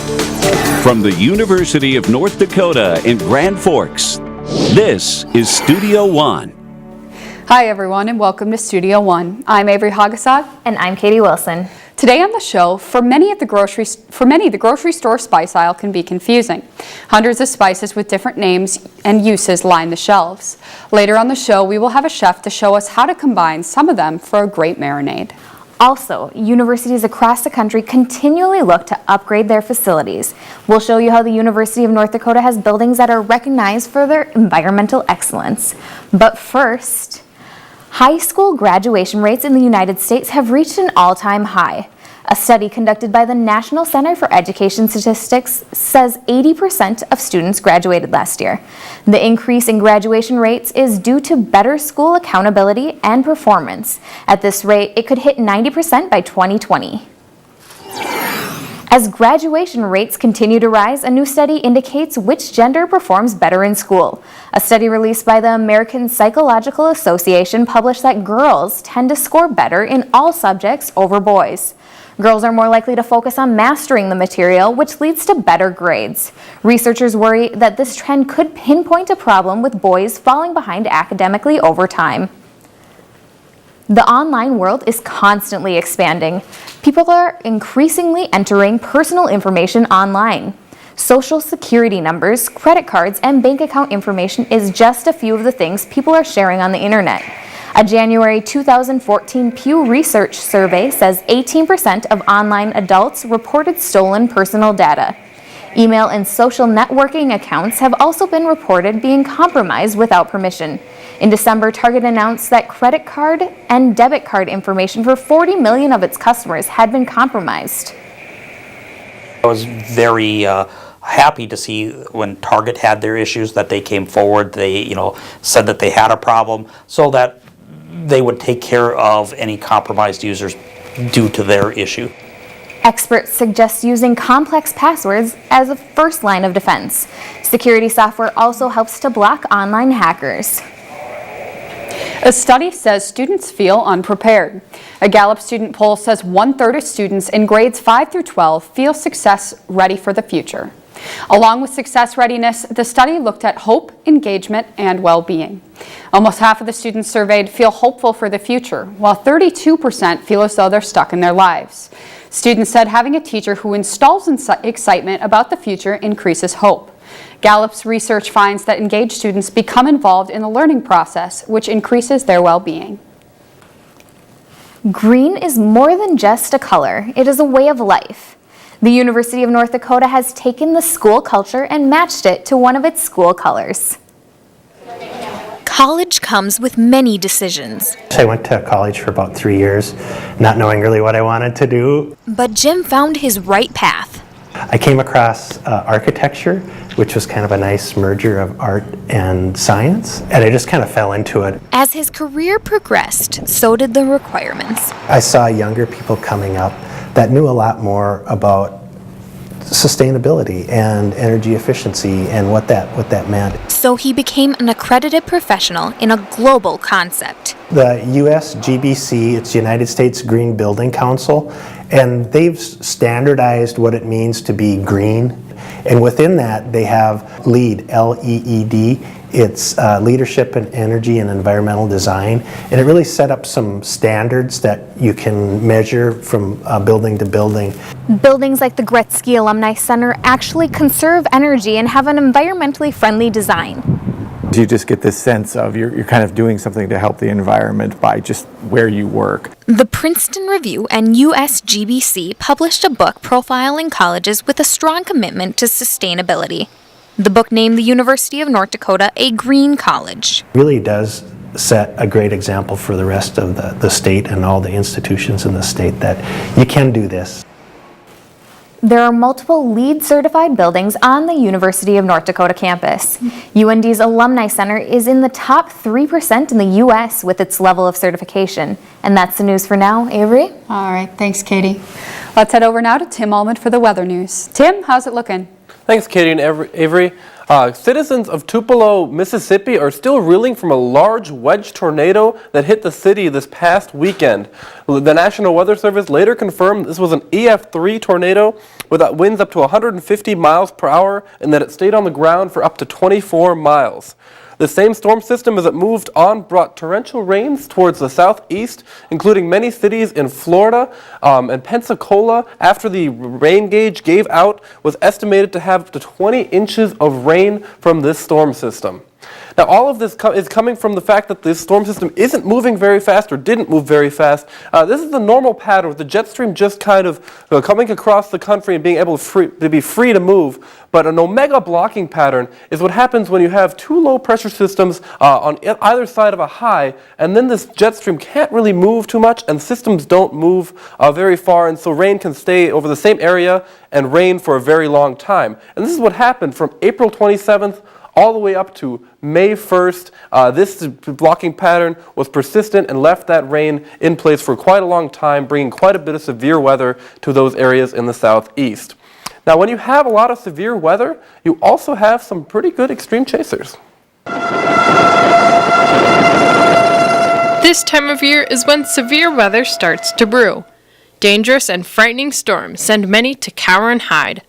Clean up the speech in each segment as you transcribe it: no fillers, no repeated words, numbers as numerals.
From the University of North Dakota in Grand Forks, this is Studio One. Hi everyone and welcome to Studio One. I'm Averi Haugesag. And I'm Katy Wilson. Today on the show, for many, the grocery store spice aisle can be confusing. Hundreds of spices with different names and uses line the shelves. Later on the show, we will have a chef to show us how to combine some of them for a great marinade. Also, universities across the country continually look to upgrade their facilities. We'll show you how the University of North Dakota has buildings that are recognized for their environmental excellence. But first, high school graduation rates in the United States have reached an all-time high. A study conducted by the National Center for Education Statistics says 80% of students graduated last year. The increase in graduation rates is due to better school accountability and performance. At this rate, it could hit 90% by 2020. As graduation rates continue to rise, a new study indicates which gender performs better in school. A study released by the American Psychological Association published that girls tend to score better in all subjects over boys. Girls are more likely to focus on mastering the material, which leads to better grades. Researchers worry that this trend could pinpoint a problem with boys falling behind academically over time. The online world is constantly expanding. People are increasingly entering personal information online. Social security numbers, credit cards, and bank account information is just a few of the things people are sharing on the internet. A January 2014 Pew Research survey says 18% of online adults reported stolen personal data. Email and social networking accounts have also been reported being compromised without permission. In December, Target announced that credit card and debit card information for 40 million of its customers had been compromised. I was very happy to see when Target had their issues that they came forward. They, said that they had a problem so that they would take care of any compromised users due to their issue. Experts suggest using complex passwords as a first line of defense. Security software also helps to block online hackers. A study says students feel unprepared. A Gallup student poll says 1/3 of students in grades 5 through 12 feel success ready for the future. Along with success readiness, the study looked at hope, engagement, and well-being. Almost half of the students surveyed feel hopeful for the future, while 32% feel as though they're stuck in their lives. Students said having a teacher who instills excitement about the future increases hope. Gallup's research finds that engaged students become involved in the learning process, which increases their well-being. Green is more than just a color. It is a way of life. The University of North Dakota has taken the school culture and matched it to one of its school colors. College comes with many decisions. I went to college for about 3 years, not knowing really what I wanted to do. But Jim found his right path. I came across architecture, which was kind of a nice merger of art and science, and I just kind of fell into it. As his career progressed, so did the requirements. I saw younger people coming up that knew a lot more about sustainability and energy efficiency and what that meant. So he became an accredited professional in a global concept. The USGBC, it's United States Green Building Council, and they've standardized what it means to be green. And within that, they have LEED, L-E-E-D. It's leadership in energy and environmental design. And it really set up some standards that you can measure from building to building. Buildings like the Gorecki Alumni Center actually conserve energy and have an environmentally friendly design. You just get this sense of you're kind of doing something to help the environment by just where you work. The Princeton Review and USGBC published a book profiling colleges with a strong commitment to sustainability. The book named the University of North Dakota a green college. Really does set a great example for the rest of the state and all the institutions in the state that you can do this. There are multiple LEED certified buildings on the University of North Dakota campus. UND's Alumni Center is in the top 3% in the U.S. with its level of certification. And that's the news for now. Averi? All right, thanks, Katy. Let's head over now to Timm Uhlmann for the weather news. Tim, how's it looking? Thanks, Katy and Averi. Citizens of Tupelo, Mississippi are still reeling from a large wedge tornado that hit the city this past weekend. The National Weather Service later confirmed this was an EF3 tornado with winds up to 150 miles per hour and that it stayed on the ground for up to 24 miles. The same storm system as it moved on brought torrential rains towards the southeast, including many cities in Florida and Pensacola. After the rain gauge gave out, was estimated to have up to 20 inches of rain from this storm system. Now, all of this is coming from the fact that this storm system isn't moving very fast or didn't move very fast. This is the normal pattern with the jet stream just kind of coming across the country and being able to be free to move. But an omega blocking pattern is what happens when you have two low pressure systems on either side of a high, and then this jet stream can't really move too much and systems don't move very far, and so rain can stay over the same area and rain for a very long time. And this is what happened from April 27th all the way up to May 1st. This blocking pattern was persistent and left that rain in place for quite a long time, bringing quite a bit of severe weather to those areas in the southeast. Now, when you have a lot of severe weather, you also have some pretty good extreme chasers. This time of year is when severe weather starts to brew. Dangerous and frightening storms send many to cower and hide.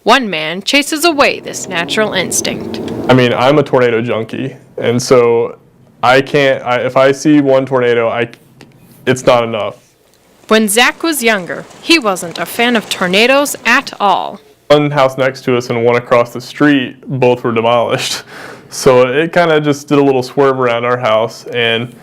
One man chases away this natural instinct. I mean, I'm a tornado junkie, and so if I see one tornado, it's not enough. When Zach was younger, he wasn't a fan of tornadoes at all. One house next to us and one across the street, both were demolished. So it kind of just did a little swerve around our house, and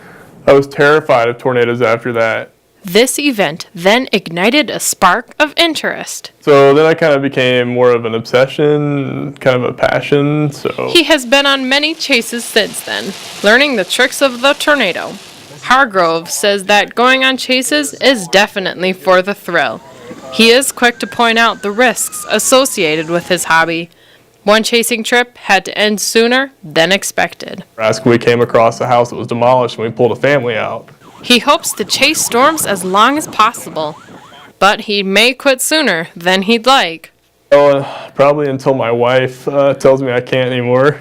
I was terrified of tornadoes after that. This event then ignited a spark of interest. So then I kind of became more of an obsession, kind of a passion. So He has been on many chases since then, learning the tricks of the tornado. Hargrove says that going on chases is definitely for the thrill. He is quick to point out the risks associated with his hobby. One chasing trip had to end sooner than expected. we came across a house that was demolished and we pulled a family out. He hopes to chase storms as long as possible, but he may quit sooner than he'd like. Probably until my wife tells me I can't anymore.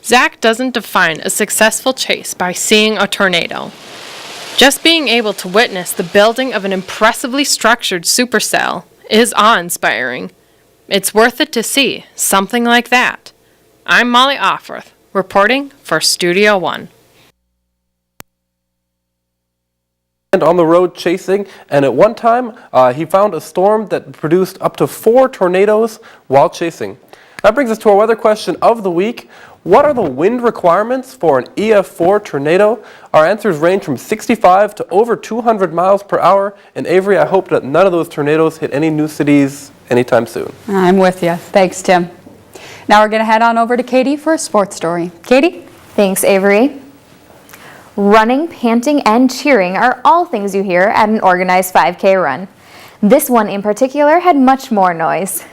Zach doesn't define a successful chase by seeing a tornado. Just being able to witness the building of an impressively structured supercell is awe-inspiring. It's worth it to see something like that. I'm Molly Offworth, reporting for Studio One. On the road chasing, and at one time he found a storm that produced up to 4 tornadoes while chasing. That brings us to our weather question of the week. What are the wind requirements for an EF4 tornado? Our answers range from 65 to over 200 miles per hour. And Avery, I hope that none of those tornadoes hit any new cities anytime soon. I'm with you. Thanks, Tim. Now we're going to head on over to Katy for a sports story. Katy? Thanks, Avery. Running, panting, and cheering are all things you hear at an organized 5K run. This one in particular had much more noise.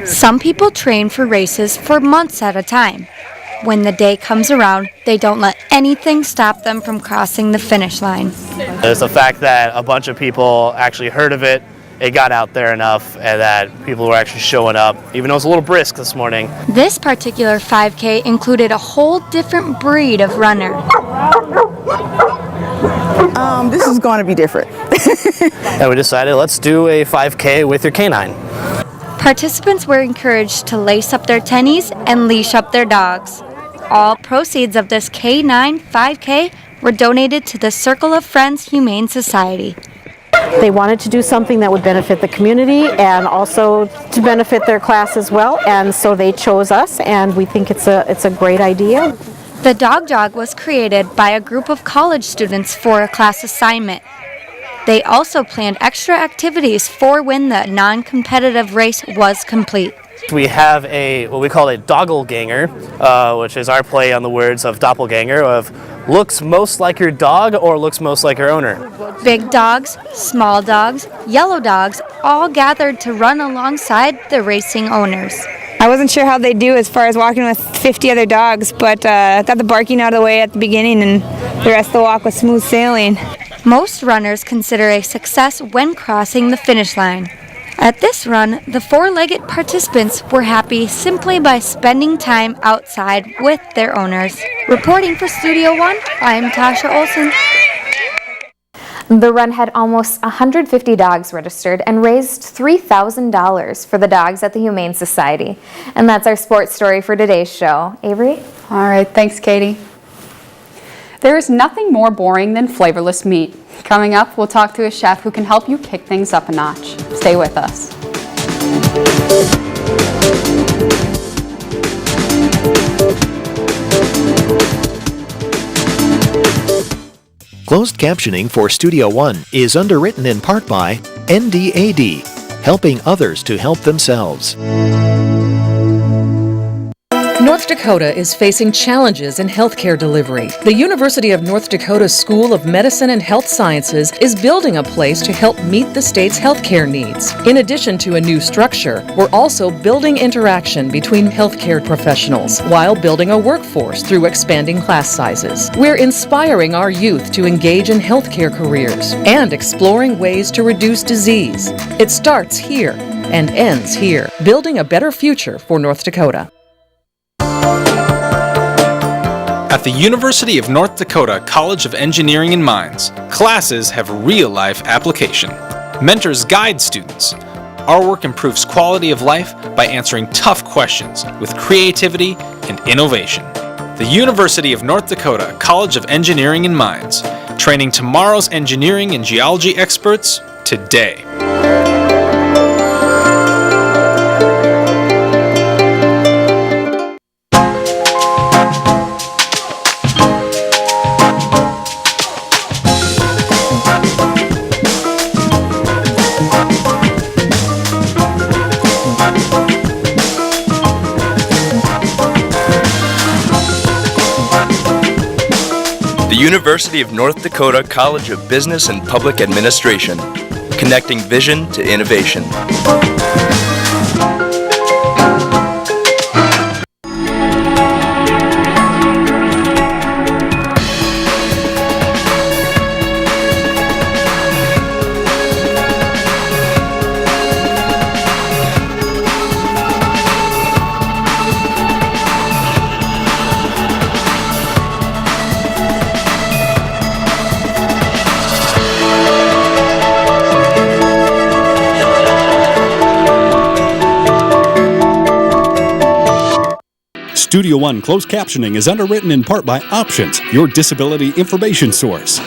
Some people train for races for months at a time. When the day comes around, they don't let anything stop them from crossing the finish line. There's the fact that a bunch of people actually heard of it, it got out there enough, and that people were actually showing up, even though it was a little brisk this morning. This particular 5K included a whole different breed of runner. This is going to be different. And we decided, let's do a 5K with your canine. Participants were encouraged to lace up their tennies and leash up their dogs. All proceeds of this K9 5K were donated to the Circle of Friends Humane Society. They wanted to do something that would benefit the community and also to benefit their class as well, and so they chose us, and we think it's a great idea. The Dog Jog was created by a group of college students for a class assignment. They also planned extra activities for when the non-competitive race was complete. We have what we call a doppelganger, which is our play on the words of doppelganger, of looks most like your dog or looks most like your owner. Big dogs, small dogs, yellow dogs, all gathered to run alongside the racing owners. I wasn't sure how they do as far as walking with 50 other dogs, but got the barking out of the way at the beginning and the rest of the walk was smooth sailing. Most runners consider a success when crossing the finish line. At this run, the four-legged participants were happy simply by spending time outside with their owners. Reporting for Studio One, I'm Tasha Olson. The run had almost 150 dogs registered and raised $3,000 for the dogs at the Humane Society. And that's our sports story for today's show. Avery? All right, thanks, Katie. There is nothing more boring than flavorless meat. Coming up, we'll talk to a chef who can help you kick things up a notch. Stay with us. Closed captioning for Studio One is underwritten in part by NDAD, helping others to help themselves. North Dakota is facing challenges in healthcare delivery. The University of North Dakota School of Medicine and Health Sciences is building a place to help meet the state's healthcare needs. In addition to a new structure, we're also building interaction between healthcare professionals while building a workforce through expanding class sizes. We're inspiring our youth to engage in healthcare careers and exploring ways to reduce disease. It starts here and ends here, building a better future for North Dakota. At the University of North Dakota College of Engineering and Mines, classes have real-life application. Mentors guide students. Our work improves quality of life by answering tough questions with creativity and innovation. The University of North Dakota College of Engineering and Mines, training tomorrow's engineering and geology experts today. University of North Dakota College of Business and Public Administration, connecting vision to innovation. Studio One closed captioning is underwritten in part by Options, your disability information source.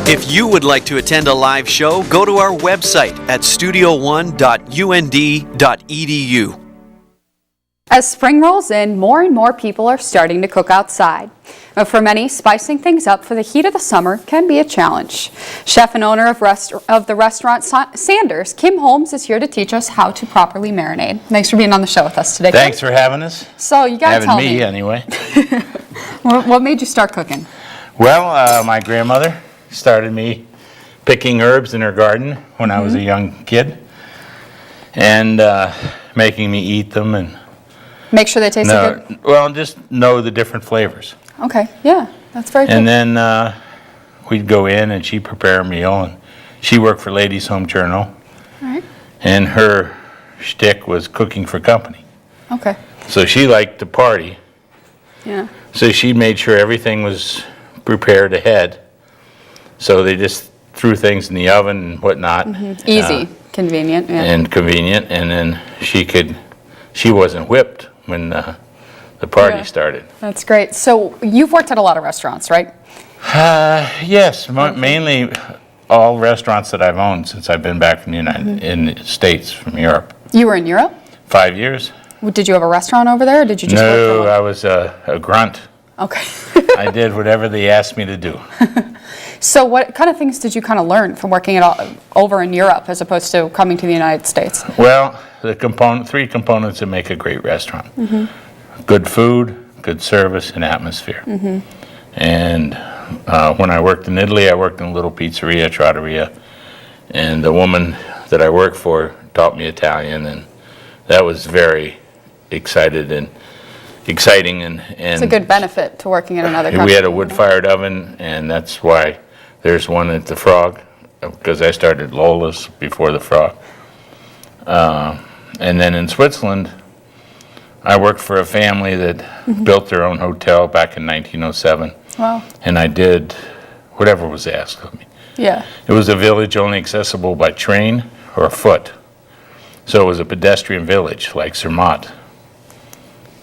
If you would like to attend a live show, go to our website at studio1.und.edu. As spring rolls in, more and more people are starting to cook outside. But for many, spicing things up for the heat of the summer can be a challenge. Chef and owner of the restaurant Sanders, Kim Holmes, is here to teach us how to properly marinate. Thanks for being on the show with us today, Kim. Thanks for having us. So you gotta tell me. Anyway. What made you start cooking? Well, my grandmother started me picking herbs in her garden when I was a young kid, and making me eat them and make sure they taste good? Well, just know the different flavors. Okay, yeah, that's very good. And then we'd go in and she'd prepare a meal, and she worked for Ladies Home Journal. All right. And her shtick was cooking for company. Okay. So she liked to party. Yeah. So she made sure everything was prepared ahead. So they just threw things in the oven and whatnot. Easy, convenient, yeah. And convenient, and then she wasn't whipped when the party started. That's great. So you've worked at a lot of restaurants, right? Yes, mainly all restaurants that I've owned since I've been back from the in the States, from Europe. You were in Europe? 5 years. Did you have a restaurant over there, or did you just work No, remote? I was a grunt. Okay. I did whatever they asked me to do. So what kind of things did you kind of learn from working over in Europe as opposed to coming to the United States? Well, the three components that make a great restaurant. Good food, good service, and atmosphere. And when I worked in Italy, I worked in a little pizzeria, Trattoria, and the woman that I worked for taught me Italian, and that was very excited and exciting and It's a good benefit to working in another country. we had a wood-fired oven, and that's why there's one at the Frog, because I started Lola's before the Frog. And then in Switzerland, I worked for a family that built their own hotel back in 1907. Wow. And I did whatever was asked of me. Yeah. It was a village only accessible by train or foot. So it was a pedestrian village like Zermatt.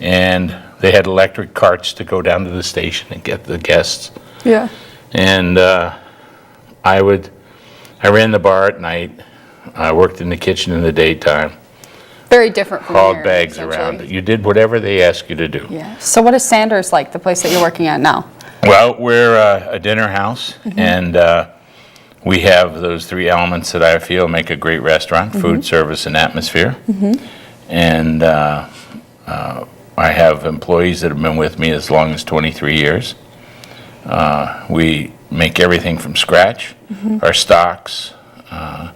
And they had electric carts to go down to the station and get the guests. Yeah. And I ran the bar at night. I worked in the kitchen in the daytime. Very different from Hauled here, bags essentially. around. You did whatever they asked you to do. Yeah. So what is Sanders like, the place that you're working at now? Well, we're a dinner house, and we have those three elements that I feel make a great restaurant: food, service, and atmosphere. And I have employees that have been with me as long as 23 years. We make everything from scratch, our stocks, all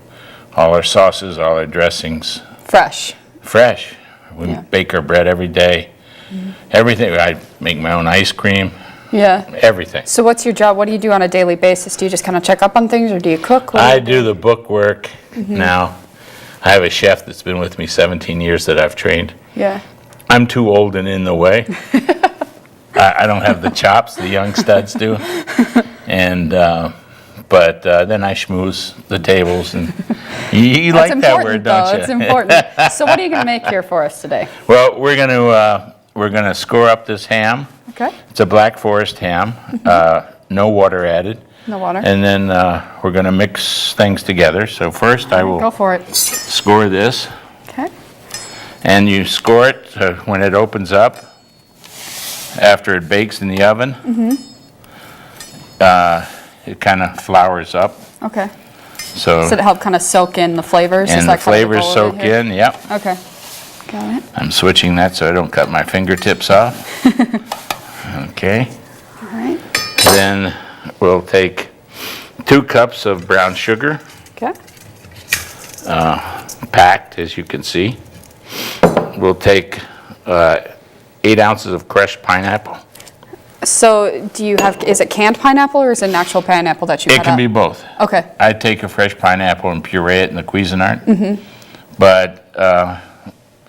our sauces, all our dressings. Fresh. Fresh. We bake our bread every day. Everything. I make my own ice cream. Yeah. Everything. So what's your job? What do you do on a daily basis? Do you just kind of check up on things, or do you cook? I do the book work now. I have a chef that's been with me 17 years that I've trained. Yeah. I'm too old and in the way. I don't have the chops the young studs do. And but then I schmooze the tables, and you like that word, don't you? It's important. So what are you going to make here for us today? Well, we're gonna score up this ham. Okay. It's a Black Forest ham, no water added. No water. And then we're gonna mix things together. So first I will Go for it. score this. Okay. And you score it when it opens up, after it bakes in the oven. It kind of flours up. Okay. So it help kind of soak in the flavors? and Is the that kind of flavors goal of soak it here? in, yep. Okay. Got it. I'm switching that so I don't cut my fingertips off. Okay. All right. Then we'll take 2 cups of brown sugar, Okay. packed as you can see. We'll take 8 ounces of crushed pineapple. So do you have, is it canned pineapple or is it an actual pineapple that you It cut can up? be both. Okay. I take a fresh pineapple and puree it in the Cuisinart. But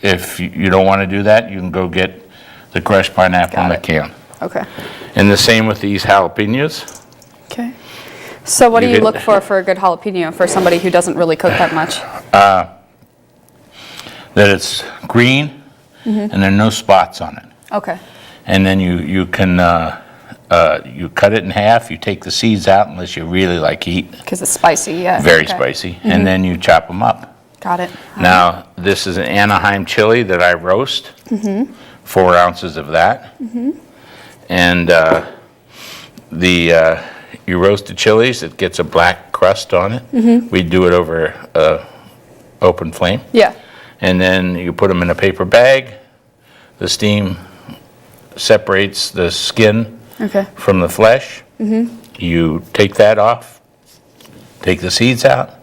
if you don't want to do that, you can go get the crushed pineapple in the can. Okay. And the same with these jalapenos. Okay. So what do You you get- look for a good jalapeno for somebody who doesn't really cook that much? That it's green and there are no spots on it. Okay. And then you can you cut it in half. You take the seeds out unless you really like heat. Because it's spicy, yeah. Very Okay. spicy. And then you chop them up. Got it. Now this is an Anaheim chili that I roast. 4 ounces of that. And you roast the chilies. It gets a black crust on it. We do it over open flame. Yeah. And then you put them in a paper bag. The steam separates the skin Okay. from the flesh. You take that off, take the seeds out.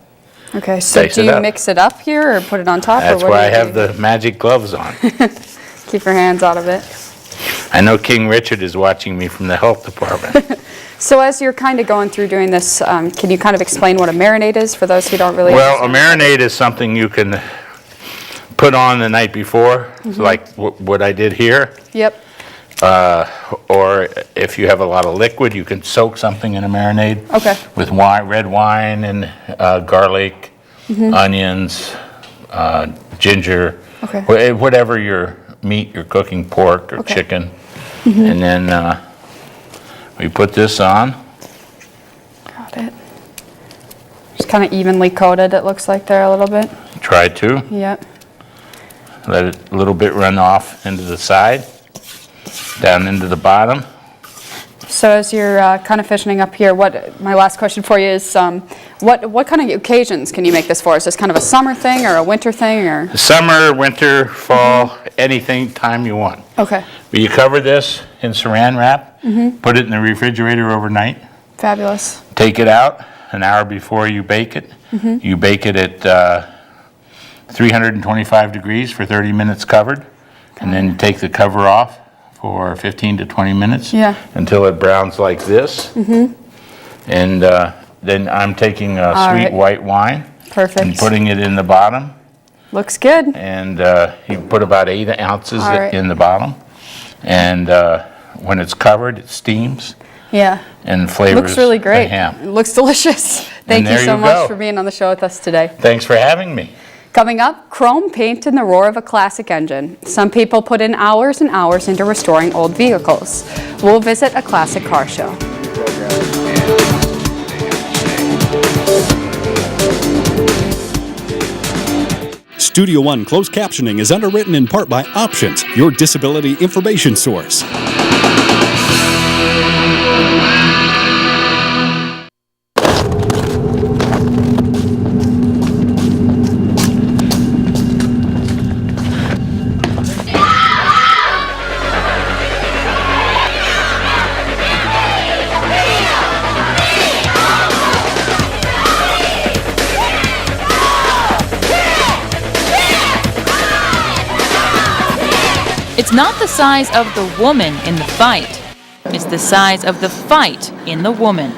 Okay, so Dice do it you up. mix it up here or put it on top? That's or what why I do you have do? the magic gloves on. Keep your hands out of it. I know King Richard is watching me from the health department. So as you're kind of going through doing this, can you kind of explain what a marinade is for those who don't really Well, a marinade is something you can put on the night before, like what I did here. Yep. Or if you have a lot of liquid, you can soak something in a marinade. Okay. With wine, red wine and garlic, onions, ginger, Okay. whatever your meat you're cooking, pork or Okay. chicken. And then we put this on. Got it. Just kind of evenly coated, it looks like there a little bit. Try to. Yep. Let it a little bit run off into the side, down into the bottom. So as you're kind of fishing up here, my last question for you is, what kind of occasions can you make this for? Is this kind of a summer thing or a winter thing, or? Summer, winter, fall, anything, time you want. Okay. But you cover this in saran wrap, put it in the refrigerator overnight, Fabulous. take it out an hour before you bake it. You bake it at 325 degrees for 30 minutes covered, and then you take the cover off for 15 to 20 minutes. Yeah. Until it browns like this. Mm-hmm. And then I'm taking a All sweet right. white wine. Perfect. And putting it in the bottom. Looks good. And you put about 8 ounces All right. in the bottom. And when it's covered, it steams Yeah. and flavors Looks really the great. ham. It looks delicious. Thank you there so you much go. for being on the show with us today. Thanks for having me. Coming up, chrome paint and the roar of a classic engine. Some people put in hours and hours into restoring old vehicles. We'll visit a classic car show. Studio One closed captioning is underwritten in part by Options, your disability information source. It's not the size of the woman in the fight. It's the size of the fight in the woman.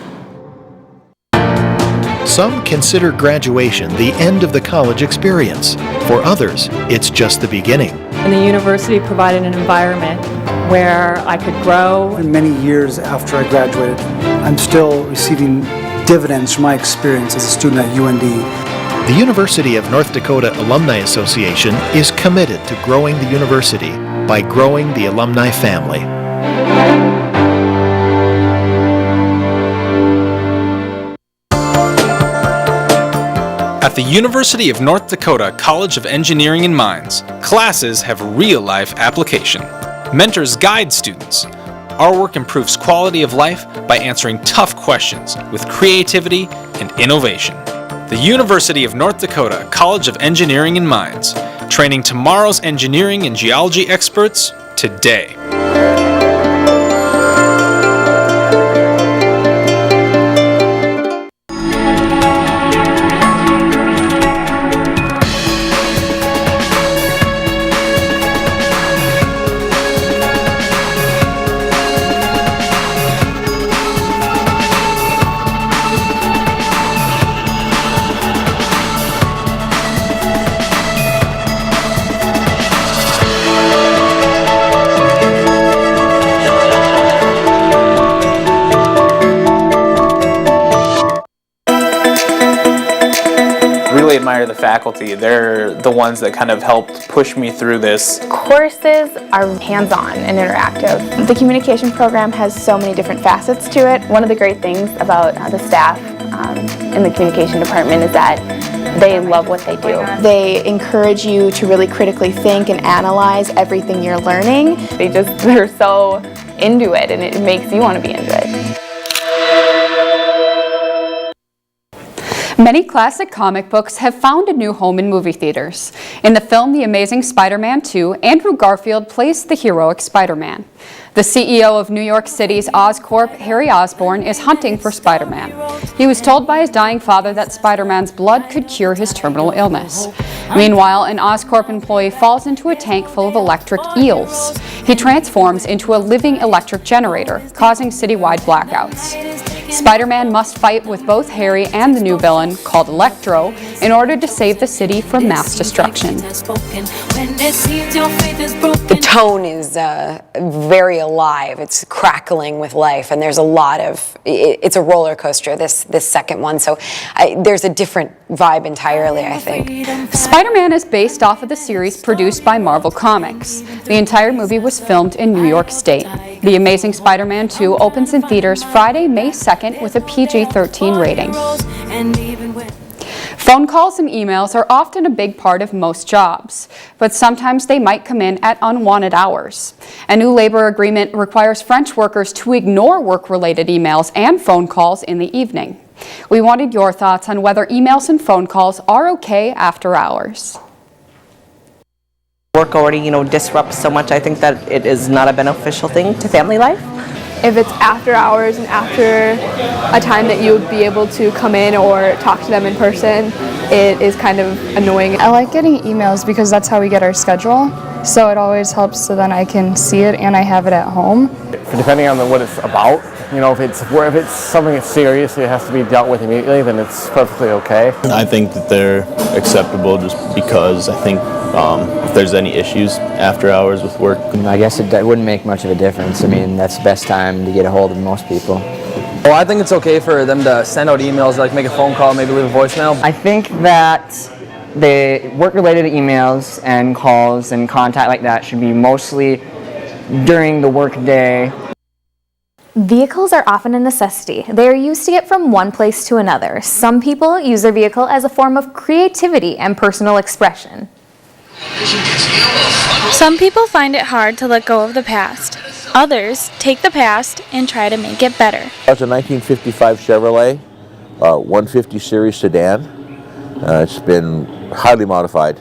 Some consider graduation the end of the college experience. For others, it's just the beginning. And the university provided an environment where I could grow. Many years after I graduated, I'm still receiving dividends from my experience as a student at UND. The University of North Dakota Alumni Association is committed to growing the university by growing the alumni family. At the University of North Dakota College of Engineering and Mines, classes have real-life application. Mentors guide students. Our work improves quality of life by answering tough questions with creativity and innovation. The University of North Dakota College of Engineering and Mines, training tomorrow's engineering and geology experts today. Really admire the faculty. They're the ones that kind of helped push me through this. Courses are hands-on and interactive. The communication program has so many different facets to it. One of the great things about the staff in the communication department is that they love what they do. They encourage you to really critically think and analyze everything you're learning. They're so into it, and it makes you want to be into it. Many classic comic books have found a new home in movie theaters. In the film The Amazing Spider-Man 2, Andrew Garfield plays the heroic Spider-Man. The CEO of New York City's Oscorp, Harry Osborn, is hunting for Spider-Man. He was told by his dying father that Spider-Man's blood could cure his terminal illness. Meanwhile, an Oscorp employee falls into a tank full of electric eels. He transforms into a living electric generator, causing citywide blackouts. Spider-Man must fight with both Harry and the new villain, called Electro, in order to save the city from mass destruction. The tone is very alive. It's crackling with life, and there's a lot of, it's a roller coaster, this second one, so there's a different vibe entirely, I think. Spider-Man is based off of the series produced by Marvel Comics. The entire movie was filmed in New York State. The Amazing Spider-Man 2 opens in theaters Friday, May 2nd with a PG-13 rating. Phone calls and emails are often a big part of most jobs, but sometimes they might come in at unwanted hours. A new labor agreement requires French workers to ignore work-related emails and phone calls in the evening. We wanted your thoughts on whether emails and phone calls are okay after hours. Work already, disrupts so much. I think that it is not a beneficial thing to family life. If it's after hours and after a time that you would be able to come in or talk to them in person, it is kind of annoying. I like getting emails because that's how we get our schedule. so it always helps so then I can see it and I have it at home. Depending on what it's about, you know, if it's something that's serious, it has to be dealt with immediately, then it's perfectly okay. I think that they're acceptable just because I think if there's any issues after hours with work. I guess it wouldn't make much of a difference. I mean, that's the best time to get a hold of most people. Well, I think it's okay for them to send out emails, like make a phone call, maybe leave a voicemail. I think that the work-related emails and calls and contact like that should be mostly during the work day. Vehicles are often a necessity. They are used to get from one place to another. Some people use their vehicle as a form of creativity and personal expression. Some people find it hard to let go of the past. Others take the past and try to make it better. It's a 1955 Chevrolet 150 series sedan. It's been highly modified.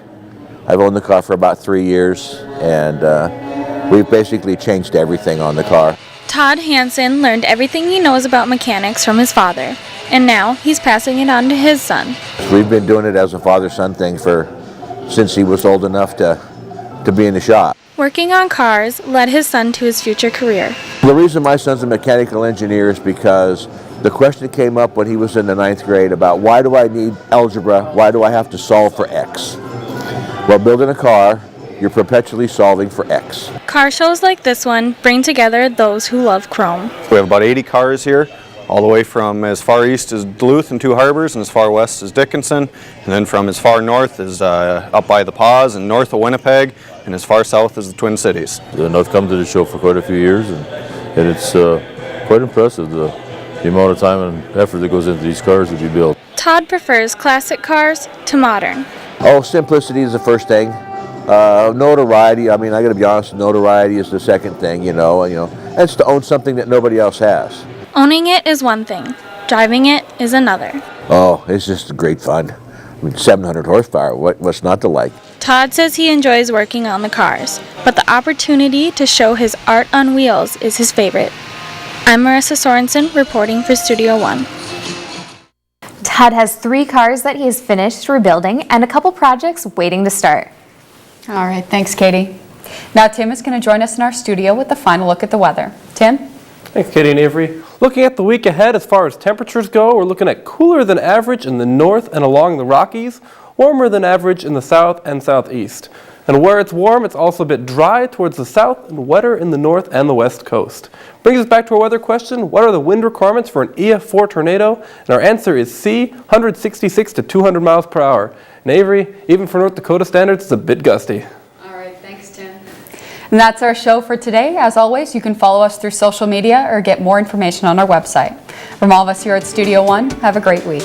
I've owned the car for about 3 years, and we've basically changed everything on the car. Todd Hansen learned everything he knows about mechanics from his father, and now he's passing it on to his son. We've been doing it as a father-son thing since he was old enough to be in the shop. Working on cars led his son to his future career. The reason my son's a mechanical engineer is because the question came up when he was in the 9th grade about why do I need algebra, why do I have to solve for X? Well, building a car, you're perpetually solving for X. Car shows like this one bring together those who love chrome. We have about 80 cars here, all the way from as far east as Duluth and Two Harbors, and as far west as Dickinson, and then from as far north as up by the Paws and north of Winnipeg, and as far south as the Twin Cities. I've come to the show for quite a few years, and it's quite impressive the amount of time and effort that goes into these cars that you build. Todd prefers classic cars to modern. Oh, simplicity is the first thing. Notoriety, I mean, I gotta be honest, notoriety is the second thing, you know, and it's to own something that nobody else has. Owning it is one thing, driving it is another. Oh, it's just great fun. I mean, 700 horsepower, what's not to like? Todd says he enjoys working on the cars, but the opportunity to show his art on wheels is his favorite. I'm Marissa Sorensen reporting for Studio One. Todd has 3 cars that he has finished rebuilding and a couple projects waiting to start. All right, thanks, Katie. Now Tim is going to join us in our studio with the final look at the weather. Tim? Thanks, Katie and Avery. Looking at the week ahead as far as temperatures go, we're looking at cooler than average in the north and along the Rockies, warmer than average in the south and southeast. And where it's warm, it's also a bit dry towards the south and wetter in the north and the west coast. Brings us back to our weather question: what are the wind requirements for an EF4 tornado? And our answer is C, 166 to 200 miles per hour. And Avery, even for North Dakota standards, it's a bit gusty. All right, thanks, Tim. And that's our show for today. As always, you can follow us through social media or get more information on our website. From all of us here at Studio One, have a great week.